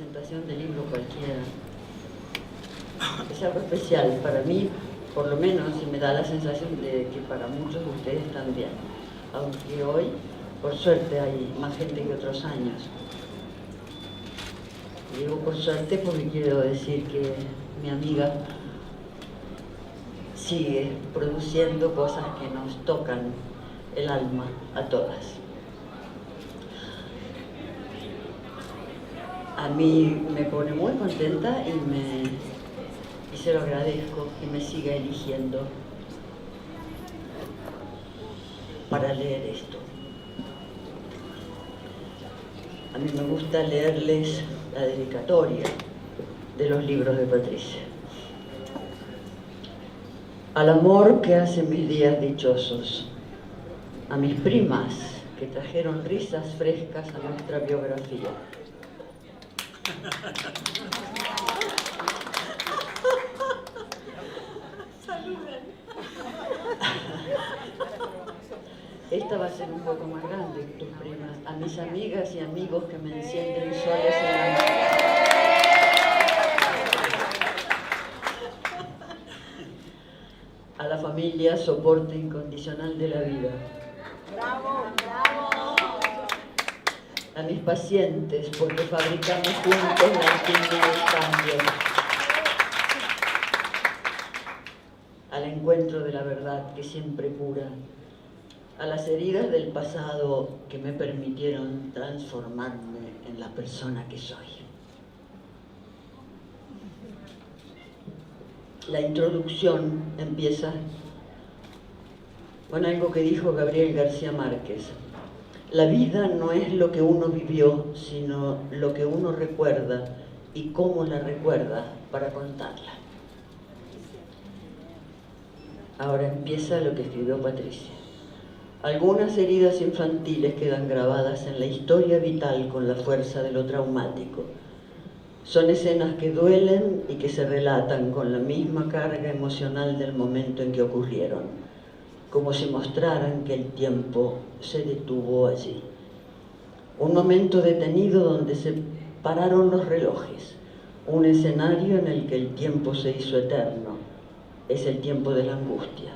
presentación del libro cualquiera. Es algo especial para mí, por lo menos, y me da la sensación de que para muchos de ustedes también. Aunque hoy, por suerte, hay más gente que otros años. Digo por suerte porque quiero decir que mi amiga sigue produciendo cosas que nos tocan el alma a todas. A mí me pone muy contenta y se lo agradezco que me siga eligiendo para leer esto. A mí me gusta leerles la dedicatoria de los libros de Patricia. Al amor que hace mis días dichosos, a mis primas que trajeron risas frescas a nuestra biografía. Saluden. Esta va a ser un poco más grande que tus primas. A mis amigas y amigos que me encienden soles en la noche. A la familia, soporte incondicional de la vida. ¡Bravo, bravo! A mis pacientes, porque fabricamos juntos la alquimia del cambio. Al encuentro de la verdad que siempre cura. A las heridas del pasado que me permitieron transformarme en la persona que soy. La introducción empieza con algo que dijo Gabriel García Márquez. La vida no es lo que uno vivió, sino lo que uno recuerda y cómo la recuerda para contarla. Ahora empieza lo que escribió Patricia. Algunas heridas infantiles quedan grabadas en la historia vital con la fuerza de lo traumático. Son escenas que duelen y que se relatan con la misma carga emocional del momento en que ocurrieron, como si mostraran que el tiempo se detuvo allí. Un momento detenido donde se pararon los relojes, un escenario en el que el tiempo se hizo eterno. Es el tiempo de la angustia,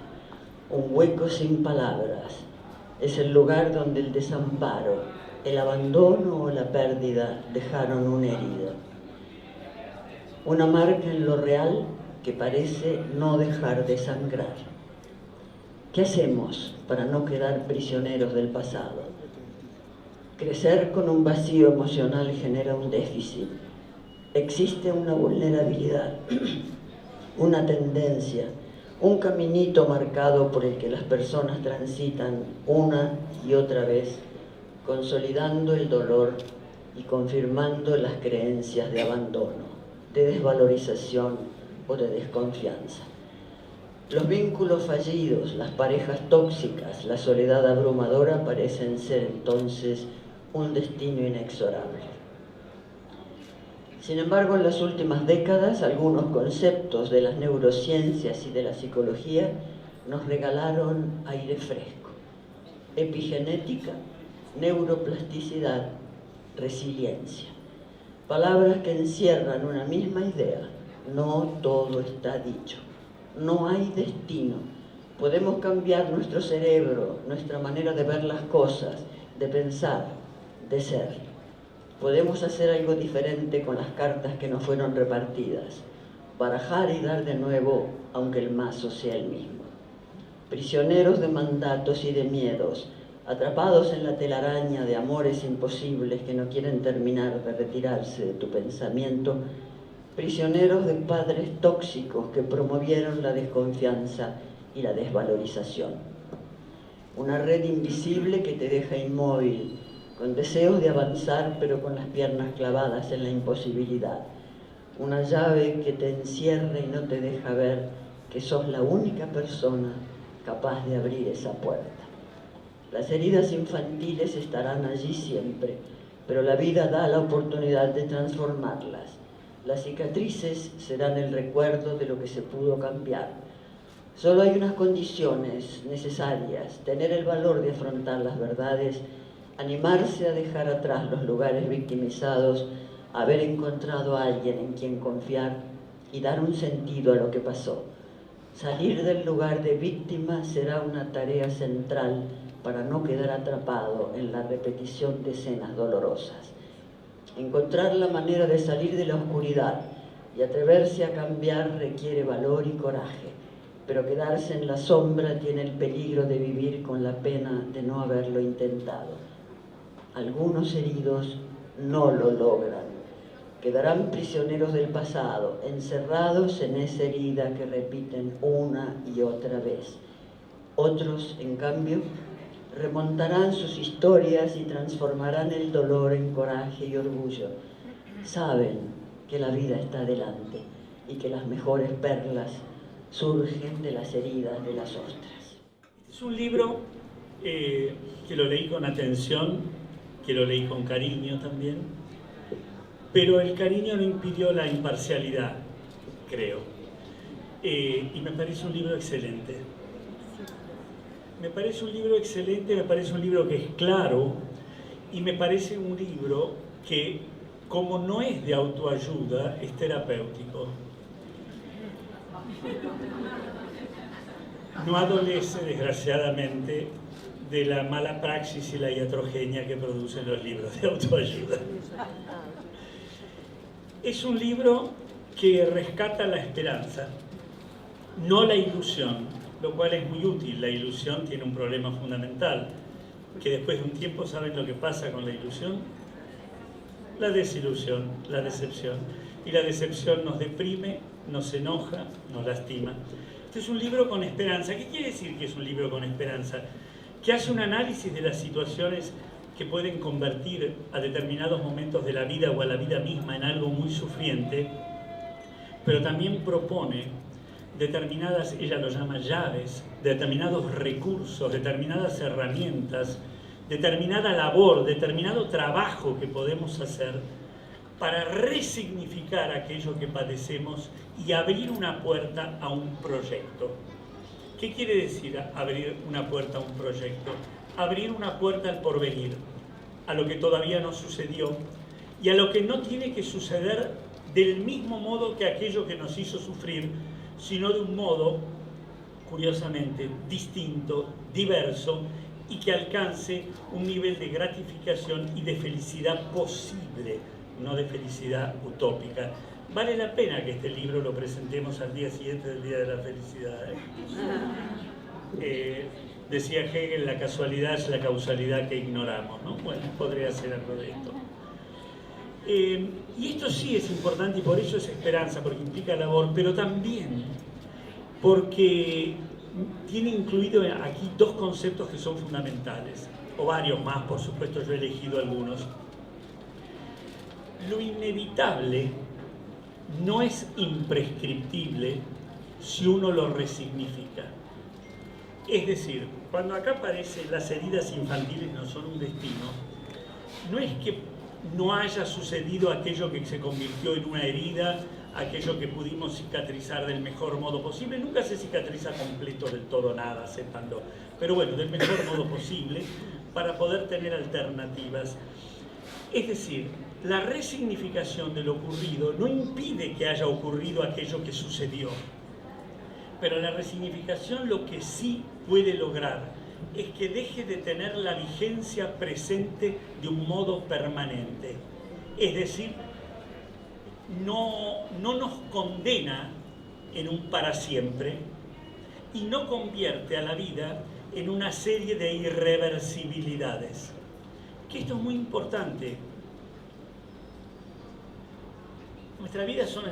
un hueco sin palabras. Es el lugar donde el desamparo, el abandono o la pérdida dejaron una herida. Una marca en lo real que parece no dejar de sangrar. ¿Qué hacemos para no quedar prisioneros del pasado? Crecer con un vacío emocional genera un déficit. Existe una vulnerabilidad, una tendencia, un caminito marcado por el que las personas transitan una y otra vez, consolidando el dolor y confirmando las creencias de abandono, de desvalorización o de desconfianza. Los vínculos fallidos, las parejas tóxicas, la soledad abrumadora parecen ser entonces un destino inexorable. Sin embargo, en las últimas décadas, algunos conceptos de las neurociencias y de la psicología nos regalaron aire fresco. Epigenética, neuroplasticidad, resiliencia. Palabras que encierran una misma idea. No todo está dicho. No hay destino. Podemos cambiar nuestro cerebro, nuestra manera de ver las cosas, de pensar, de ser. Podemos hacer algo diferente con las cartas que nos fueron repartidas. Barajar y dar de nuevo, aunque el mazo sea el mismo. Prisioneros de mandatos y de miedos, atrapados en la telaraña de amores imposibles que no quieren terminar de retirarse de tu pensamiento, prisioneros de padres tóxicos que promovieron la desconfianza y la desvalorización. Una red invisible que te deja inmóvil, con deseos de avanzar pero con las piernas clavadas en la imposibilidad. Una llave que te encierra y no te deja ver que sos la única persona capaz de abrir esa puerta. Las heridas infantiles estarán allí siempre, pero la vida da la oportunidad de transformarlas. Las cicatrices serán el recuerdo de lo que se pudo cambiar. Solo hay unas condiciones necesarias: tener el valor de afrontar las verdades, animarse a dejar atrás los lugares victimizados, haber encontrado a alguien en quien confiar y dar un sentido a lo que pasó. Salir del lugar de víctima será una tarea central para no quedar atrapado en la repetición de escenas dolorosas. Encontrar la manera de salir de la oscuridad y atreverse a cambiar requiere valor y coraje, pero quedarse en la sombra tiene el peligro de vivir con la pena de no haberlo intentado. Algunos heridos no lo logran. Quedarán prisioneros del pasado, encerrados en esa herida que repiten una y otra vez. Otros, en cambio, remontarán sus historias y transformarán el dolor en coraje y orgullo. Saben que la vida está adelante y que las mejores perlas surgen de las heridas de las ostras. Es un libro que lo leí con atención, que lo leí con cariño también, pero el cariño no impidió la imparcialidad, creo. Y me parece un libro excelente. Me parece un libro excelente, me parece un libro que es claro y me parece un libro que, como no es de autoayuda, es terapéutico. No adolece, desgraciadamente, de la mala praxis y la iatrogenia que producen los libros de autoayuda. Es un libro que rescata la esperanza, no la ilusión, lo cual es muy útil. La ilusión tiene un problema fundamental, que después de un tiempo, ¿saben lo que pasa con la ilusión? La desilusión, la decepción. Y la decepción nos deprime, nos enoja, nos lastima. Este es un libro con esperanza. ¿Qué quiere decir que es un libro con esperanza? Que hace un análisis de las situaciones que pueden convertir a determinados momentos de la vida o a la vida misma en algo muy sufriente, pero también propone determinadas, ella lo llama llaves, determinados recursos, determinadas herramientas, determinada labor, determinado trabajo que podemos hacer para resignificar aquello que padecemos y abrir una puerta a un proyecto. ¿Qué quiere decir abrir una puerta a un proyecto? Abrir una puerta al porvenir, a lo que todavía no sucedió y a lo que no tiene que suceder del mismo modo que aquello que nos hizo sufrir, sino de un modo, curiosamente, distinto, diverso y que alcance un nivel de gratificación y de felicidad posible, no de felicidad utópica. Vale la pena que este libro lo presentemos al día siguiente del Día de la Felicidad. Decía Hegel, la casualidad es la causalidad que ignoramos, ¿no? Bueno, podría ser algo de esto. Y esto sí es importante y por eso es esperanza, porque implica labor, pero también porque tiene incluido aquí dos conceptos que son fundamentales, o varios más, por supuesto, yo he elegido algunos. Lo inevitable no es imprescriptible si uno lo resignifica. Es decir, cuando acá aparece las heridas infantiles no son un destino, no es que no haya sucedido aquello que se convirtió en una herida, aquello que pudimos cicatrizar del mejor modo posible. Nunca se cicatriza completo del todo nada, sépanlo, pero bueno, del mejor modo posible para poder tener alternativas. Es decir, la resignificación de lo ocurrido no impide que haya ocurrido aquello que sucedió, pero la resignificación lo que sí puede lograr es que deje de tener la vigencia presente de un modo permanente. Es decir, no nos condena en un para siempre y no convierte a la vida en una serie de irreversibilidades. Que esto es muy importante. Nuestra vida son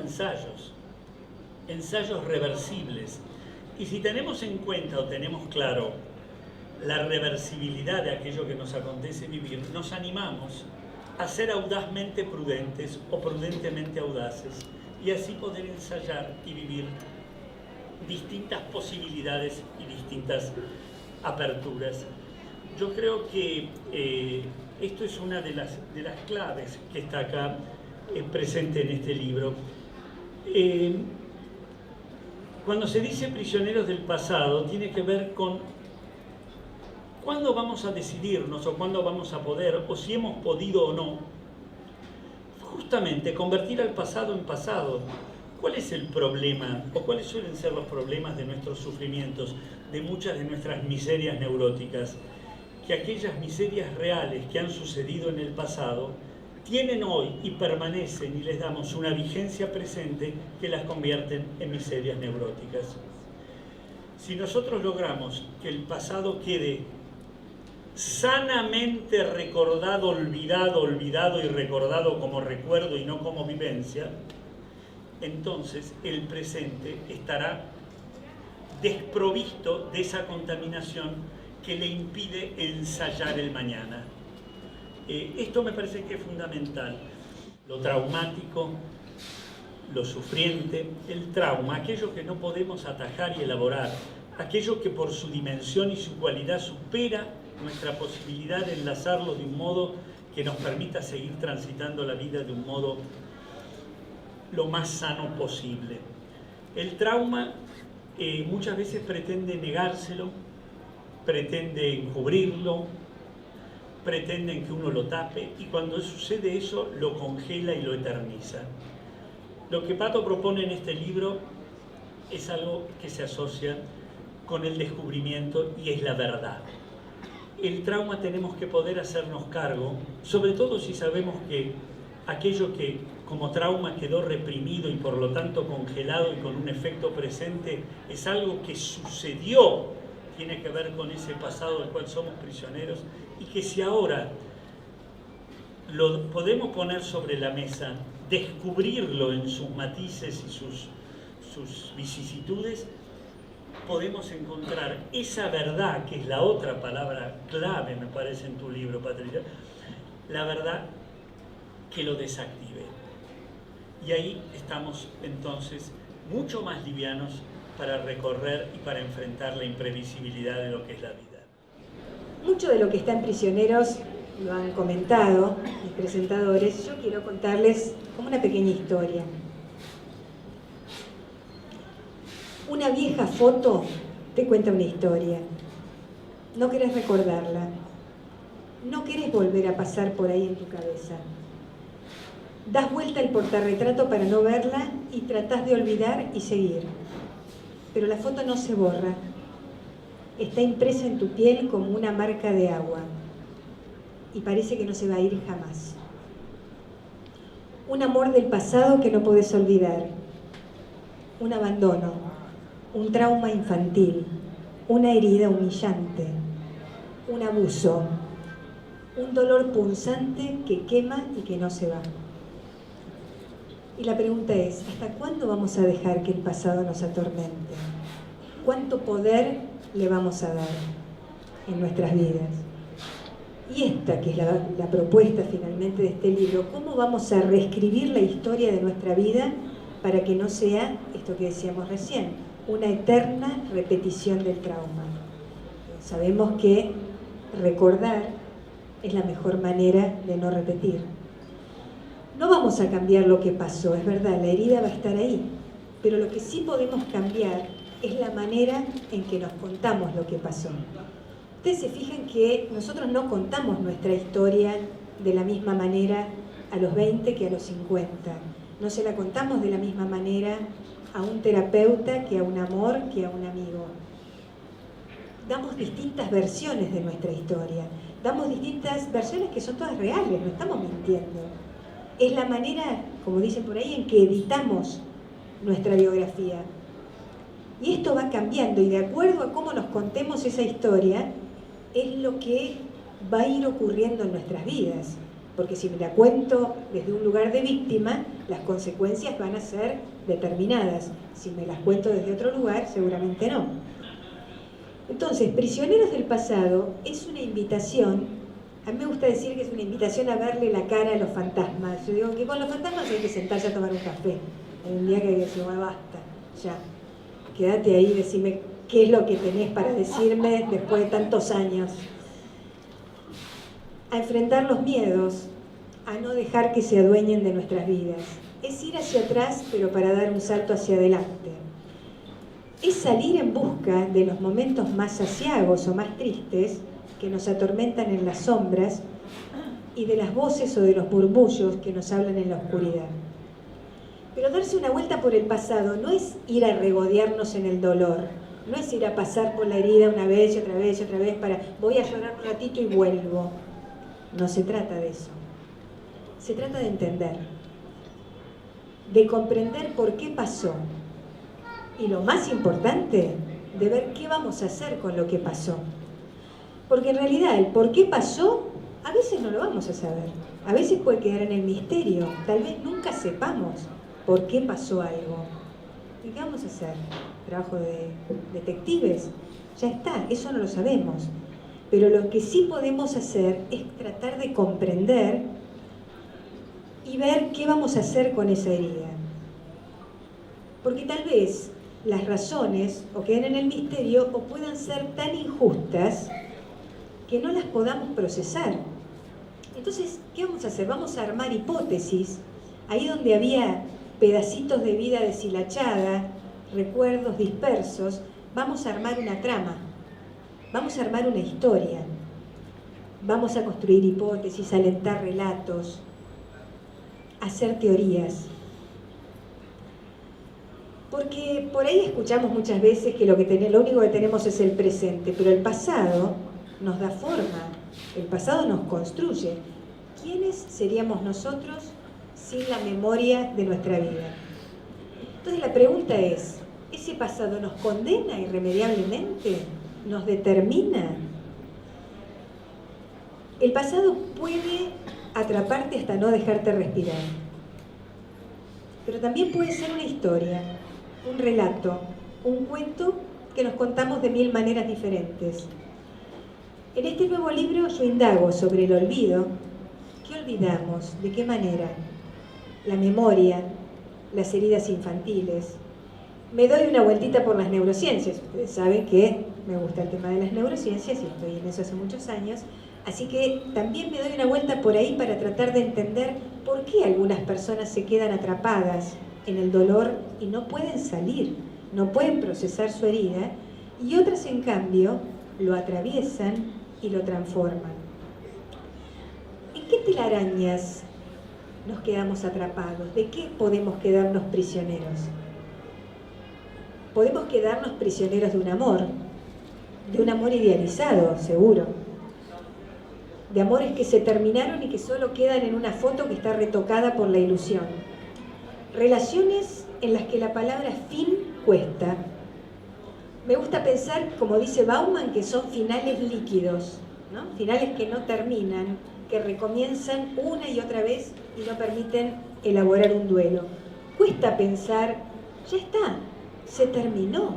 ensayos reversibles. Y si tenemos en cuenta o tenemos claro la reversibilidad de aquello que nos acontece vivir, nos animamos a ser audazmente prudentes o prudentemente audaces y así poder ensayar y vivir distintas posibilidades y distintas aperturas. Yo creo que esto es una de las claves que está acá presente en este libro. Cuando se dice prisioneros del pasado, tiene que ver con cuándo vamos a decidirnos o cuándo vamos a poder, o si hemos podido o no, justamente convertir al pasado en pasado. ¿Cuál es el problema o cuáles suelen ser los problemas de nuestros sufrimientos, de muchas de nuestras miserias neuróticas? Que aquellas miserias reales que han sucedido en el pasado tienen hoy y permanecen, y les damos una vigencia presente que las convierten en miserias neuróticas. Si nosotros logramos que el pasado quede sanamente recordado, olvidado y recordado como recuerdo y no como vivencia, entonces el presente estará desprovisto de esa contaminación que le impide ensayar el mañana. Esto me parece que es fundamental. Lo traumático, lo sufriente, el trauma, aquello que no podemos atajar y elaborar, aquello que por su dimensión y su cualidad supera nuestra posibilidad de enlazarlo de un modo que nos permita seguir transitando la vida de un modo lo más sano posible. El trauma muchas veces pretende negárselo, pretende encubrirlo, pretenden que uno lo tape, y cuando sucede eso lo congela y lo eterniza. Lo que Pato propone en este libro es algo que se asocia con el descubrimiento y es la verdad. El trauma tenemos que poder hacernos cargo, sobre todo si sabemos que aquello que como trauma quedó reprimido y por lo tanto congelado y con un efecto presente es algo que sucedió, tiene que ver con ese pasado del cual somos prisioneros, y que si ahora lo podemos poner sobre la mesa, descubrirlo en sus matices y sus vicisitudes, podemos encontrar esa verdad, que es la otra palabra clave, me parece, en tu libro, Patricia, la verdad que lo desactive. Y ahí estamos entonces mucho más livianos para recorrer y para enfrentar la imprevisibilidad de lo que es la vida. Mucho de lo que está en Prisioneros lo han comentado mis presentadores. Yo quiero contarles como una pequeña historia. Una vieja foto te cuenta una historia. No querés recordarla. No querés volver a pasar por ahí en tu cabeza. Das vuelta el portarretrato para no verla y tratás de olvidar y seguir. Pero la foto no se borra. Está impresa en tu piel como una marca de agua. Y parece que no se va a ir jamás. Un amor del pasado que no podés olvidar. Un abandono. Un trauma infantil. Una herida humillante. Un abuso. Un dolor punzante que quema y que no se va. Y la pregunta es, ¿hasta cuándo vamos a dejar que el pasado nos atormente? ¿Cuánto poder le vamos a dar en nuestras vidas? Y esta, que es la propuesta finalmente de este libro, ¿cómo vamos a reescribir la historia de nuestra vida para que no sea, esto que decíamos recién, una eterna repetición del trauma? Sabemos que recordar es la mejor manera de no repetir. No vamos a cambiar lo que pasó, es verdad, la herida va a estar ahí, pero lo que sí podemos cambiar es la manera en que nos contamos lo que pasó. Ustedes se fijan que nosotros no contamos nuestra historia de la misma manera a los 20 que a los 50. No se la contamos de la misma manera a un terapeuta que a un amor, que a un amigo. Damos distintas versiones de nuestra historia. Damos distintas versiones que son todas reales, no estamos mintiendo. Es la manera, como dicen por ahí, en que editamos nuestra biografía. Y esto va cambiando, y de acuerdo a cómo nos contemos esa historia, es lo que va a ir ocurriendo en nuestras vidas. Porque si me la cuento desde un lugar de víctima, las consecuencias van a ser determinadas. Si me las cuento desde otro lugar, seguramente no. Entonces, Prisioneros del pasado es una invitación. A mí me gusta decir que es una invitación a verle la cara a los fantasmas. Yo digo que con los fantasmas hay que sentarse a tomar un café. Hay un día que hay que decir, bueno, basta, ya. Quédate ahí, decime qué es lo que tenés para decirme después de tantos años. A enfrentar los miedos, a no dejar que se adueñen de nuestras vidas. Es ir hacia atrás, pero para dar un salto hacia adelante. Es salir en busca de los momentos más aciagos o más tristes que nos atormentan en las sombras y de las voces o de los murmullos que nos hablan en la oscuridad. Pero darse una vuelta por el pasado no es ir a regodearnos en el dolor, no es ir a pasar por la herida una vez y otra vez y otra vez para voy a llorar un ratito y vuelvo. No se trata de eso. Se trata de entender, de comprender por qué pasó y lo más importante, de ver qué vamos a hacer con lo que pasó. Porque en realidad el por qué pasó a veces no lo vamos a saber, a veces puede quedar en el misterio, tal vez nunca sepamos por qué pasó algo. ¿Y qué vamos a hacer? ¿Trabajo de detectives? Ya está, eso no lo sabemos. Pero lo que sí podemos hacer es tratar de comprender y ver qué vamos a hacer con esa herida. Porque tal vez las razones o queden en el misterio o puedan ser tan injustas que no las podamos procesar. Entonces, ¿qué vamos a hacer? Vamos a armar hipótesis, ahí donde había pedacitos de vida deshilachada, recuerdos dispersos, vamos a armar una trama, vamos a armar una historia, vamos a construir hipótesis, alentar relatos, hacer teorías. Porque por ahí escuchamos muchas veces que lo único que tenemos es el presente, pero el pasado nos da forma, el pasado nos construye. ¿Quiénes seríamos nosotros sin la memoria de nuestra vida? Entonces la pregunta es, ¿ese pasado nos condena irremediablemente? ¿Nos determina? El pasado puede atraparte hasta no dejarte respirar, pero también puede ser una historia, un relato, un cuento que nos contamos de 1000 maneras diferentes. En este nuevo libro yo indago sobre el olvido. ¿Qué olvidamos? ¿De qué manera? La memoria, las heridas infantiles. Me doy una vueltita por las neurociencias. Ustedes saben que me gusta el tema de las neurociencias y estoy en eso hace muchos años. Así que también me doy una vuelta por ahí para tratar de entender por qué algunas personas se quedan atrapadas en el dolor y no pueden salir, no pueden procesar su herida, y otras en cambio lo atraviesan y lo transforman. ¿En qué telarañas nos quedamos atrapados? ¿De qué podemos quedarnos prisioneros? Podemos quedarnos prisioneros de un amor idealizado, seguro. De amores que se terminaron y que solo quedan en una foto que está retocada por la ilusión. Relaciones en las que la palabra fin cuesta. Me gusta pensar, como dice Bauman, que son finales líquidos, ¿no? Finales que no terminan, que recomienzan una y otra vez y no permiten elaborar un duelo. Cuesta pensar, ya está, se terminó.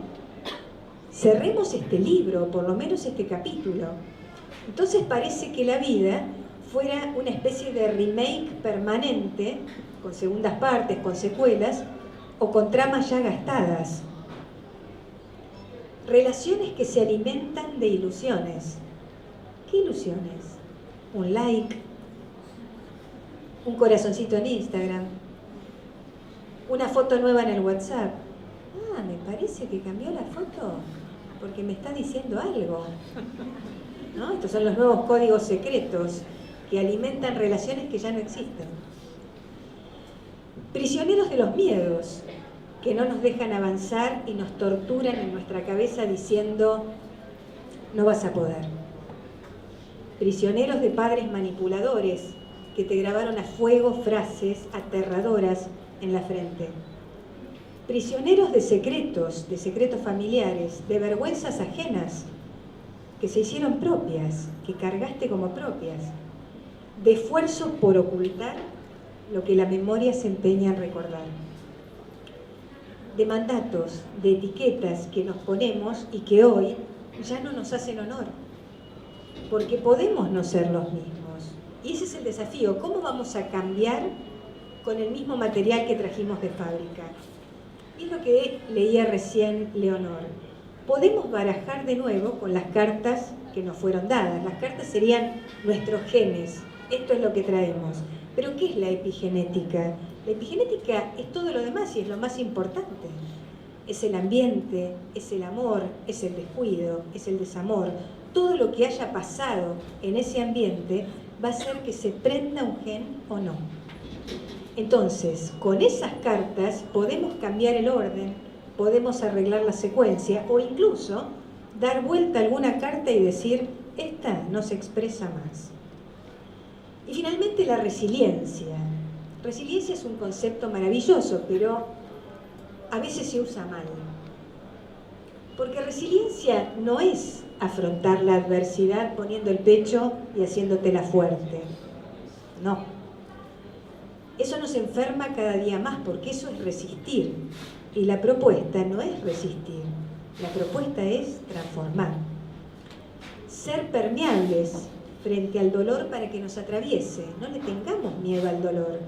Cerremos este libro, por lo menos este capítulo. Entonces parece que la vida fuera una especie de remake permanente, con segundas partes, con secuelas, o con tramas ya gastadas. Relaciones que se alimentan de ilusiones. ¿Qué ilusiones? Un like, un corazoncito en Instagram, una foto nueva en el WhatsApp. Ah, me parece que cambió la foto porque me está diciendo algo, ¿no? Estos son los nuevos códigos secretos que alimentan relaciones que ya no existen. Prisioneros de los miedos que no nos dejan avanzar y nos torturan en nuestra cabeza diciendo no vas a poder. Prisioneros de padres manipuladores que te grabaron a fuego frases aterradoras en la frente. Prisioneros de secretos familiares, de vergüenzas ajenas que se hicieron propias, que cargaste como propias, de esfuerzos por ocultar lo que la memoria se empeña en recordar, de mandatos, de etiquetas que nos ponemos y que hoy ya no nos hacen honor, porque podemos no ser los mismos. Y ese es el desafío, ¿cómo vamos a cambiar con el mismo material que trajimos de fábrica? Y es lo que leía recién Leonor. Podemos barajar de nuevo con las cartas que nos fueron dadas. Las cartas serían nuestros genes. Esto es lo que traemos. Pero ¿qué es la epigenética? La epigenética es todo lo demás y es lo más importante. Es el ambiente, es el amor, es el descuido, es el desamor. Todo lo que haya pasado en ese ambiente va a hacer que se prenda un gen o no. Entonces, con esas cartas podemos cambiar el orden, podemos arreglar la secuencia o incluso dar vuelta a alguna carta y decir, esta no se expresa más. Y finalmente la resiliencia. Resiliencia es un concepto maravilloso, pero a veces se usa mal. Porque resiliencia no es afrontar la adversidad poniendo el pecho y haciéndotela fuerte. No. Eso nos enferma cada día más, porque eso es resistir. Y la propuesta no es resistir, la propuesta es transformar. Ser permeables frente al dolor para que nos atraviese. No le tengamos miedo al dolor.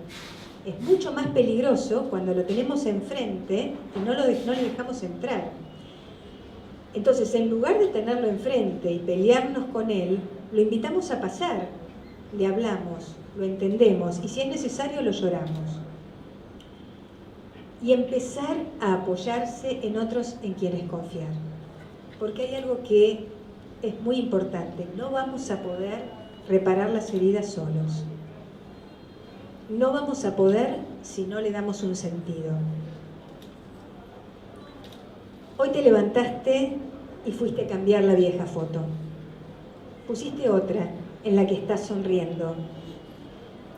Es mucho más peligroso cuando lo tenemos enfrente y no le dejamos entrar. Entonces, en lugar de tenerlo enfrente y pelearnos con él, lo invitamos a pasar, le hablamos, lo entendemos y si es necesario lo lloramos. Y empezar a apoyarse en otros en quienes confiar. Porque hay algo que es muy importante, no vamos a poder reparar las heridas solos. No vamos a poder si no le damos un sentido. Hoy te levantaste y fuiste a cambiar la vieja foto. Pusiste otra en la que estás sonriendo.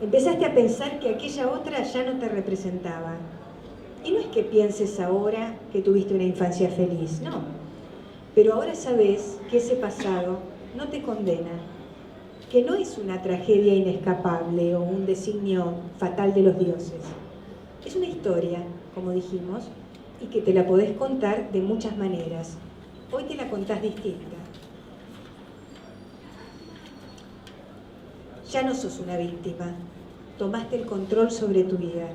Empezaste a pensar que aquella otra ya no te representaba. Y no es que pienses ahora que tuviste una infancia feliz, no. Pero ahora sabes que ese pasado no te condena, que no es una tragedia inescapable o un designio fatal de los dioses. Es una historia, como dijimos, y que te la podés contar de muchas maneras. Hoy te la contás distinta. Ya no sos una víctima, tomaste el control sobre tu vida.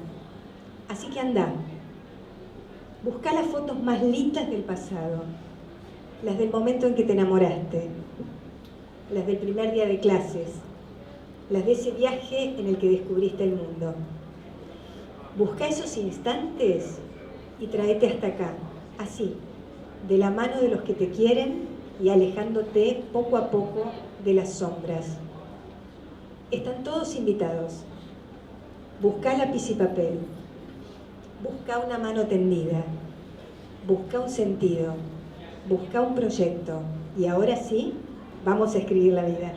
Así que andá, buscá las fotos más lindas del pasado, las del momento en que te enamoraste, las del primer día de clases, las de ese viaje en el que descubriste el mundo. Buscá esos instantes y tráete hasta acá, así, de la mano de los que te quieren y alejándote poco a poco de las sombras. Están todos invitados. Buscá lápiz y papel. Busca una mano tendida, busca un sentido, busca un proyecto y ahora sí, vamos a escribir la vida.